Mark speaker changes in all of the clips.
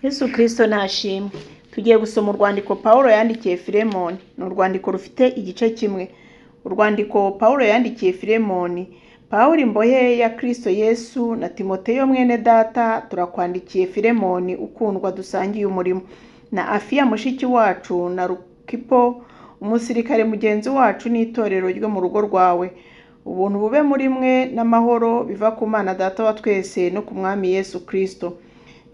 Speaker 1: Yesu Kristo nashimwe. Tugiye gusoma urwandiko Pawulo yandikiye Filemoni. Ni urwandiko rufite igice kimwe. Urwandiko Pawulo yandikiye Filemoni. Pawulo imbohe ya Kristo Yesu na Timoteyo mwene data turakwandikiye Filemoni ukundwa dusangiye umurimo, na Afiya mushiki wacu, na Rukipo umusirikare mugenzi wacu n'itorero ryo mu rugo rwawe. Ubuntu bube muri mwe n'amahoro biva ku Mana Data wa twese no ku Mwami Yesu Kristo.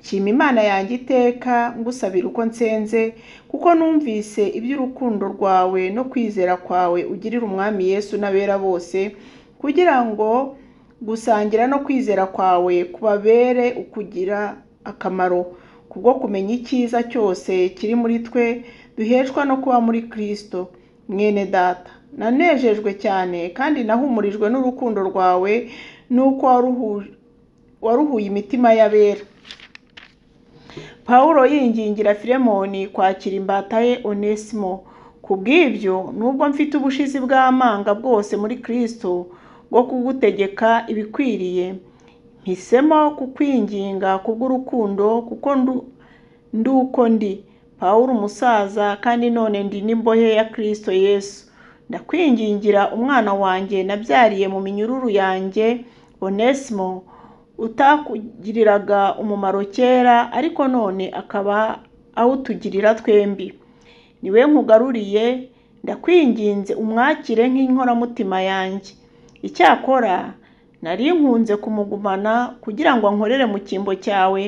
Speaker 1: Nshima Imana yanjye iteka ngusabira uko nsenze, kuko numvise iby'urukundo rwawe no kwizera kwawe ugirira Umwami Yesu n'abera bose, kugira ngo gusangira no kwizera kwawe kubabere ukugira akamaro, kubwo kumenya icyiza cyose kiri muri twe duheshwa no kuba muri Kristo. Mwene data, nanejejwe cyane kandi nahumurijwe n'urukundo rwawe nuko waruhuye imitima y'abera. Pawulo yingingira Filemoni kwakira imbata ye Onesimo. Kubw'ibyo, nubwo mfite ubushizi bw'amanga bwose muri Kristo bwo kugutegeka ibikwiriye, mpisemo kukwinginga kubw'urukundo, kuko nduko ndi Pawulo umusaza, kandi none ndi n'imbohe ya Kristo Yesu. Ndakwingingira umwana wanjye nabyariye mu minyururu yanjye Onesimo, utakugiriraga umumaro kera, ariko none akaba awutugirira twembi. Niwe nkugaruriye, ndakwinginze umwakire nk'inkoramutima yanjye. Icyakora nari nkunze kumugumana kugira ngo ankorere mu cyimbo cyawe,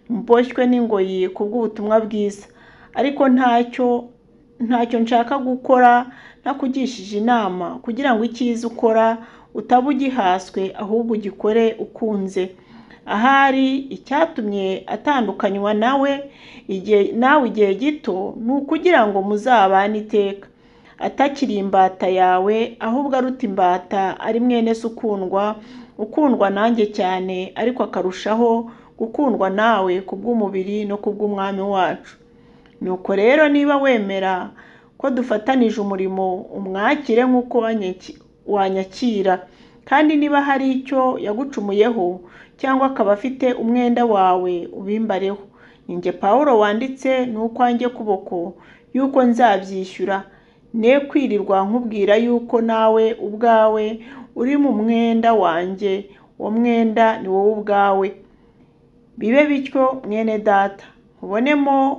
Speaker 1: mboshywe n'ingoyi kubw'ubutumwa bwiza. Ariko ntacyo nshaka gukora ntakugishije inama, kugira ngo icyiza ukora utaba ugihaswe, ahubwo ugikore ukunze. Ahari icyatumye atandukanywa nawe igihe gito, ni ukugira ngo muzabane iteka. Atakiri imbata yawe, ahubwo aruta imbata, ari mwene se ukundwa nanjye cyane, ariko akarushaho gukundwa nawe kubw'umubiri no kubw'Umwami wacu. Nuko rero niba wemera ko dufatanije umurimo, umwakire nk'uko wanyakira. Kandi niba hari icyo yagucumuyeho cyangwa akaba afite umwenda wawe, ubimbareho. Ninjye Pawulo wanditse n'ukwanjye kuboko yuko nzabyishyura, ne kwirirwa nkubwira yuko nawe ubwawe uri mu mwenda wanjye. Uwo mwenda ni wowe ubwawe. Bibe bityo mwene data, ubonemo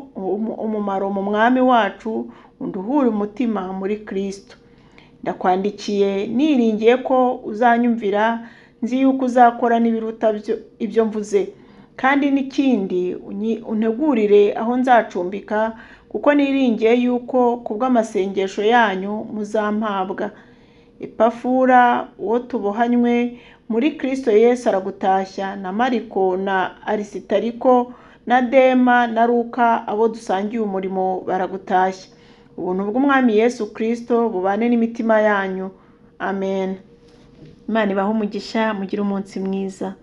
Speaker 1: umumaro mu Mwami wacu, unduhure umutima muri Kristo. Ndakwandikiye niringiye ko uzanyumvira, nzi yuko uzakora n'ibiruta ibyo mvuze. Kandi n'ikindi, untegurire aho nzacumbika, kuko niringiye yuko kubw'amasengesho yanyu muzampabwa. Epafura uwo tubohanywe muri Kristo Yesu aragutashya, na Mariko na Arisitariko na Dema na Luka, abo dusangiye umurimo, baragutashya. Ubuntu bw'Umwami Yesu Kristo bubane n'imitima yanyu. Amen. Imana ibahe umugisha, mugire umunsi mwiza.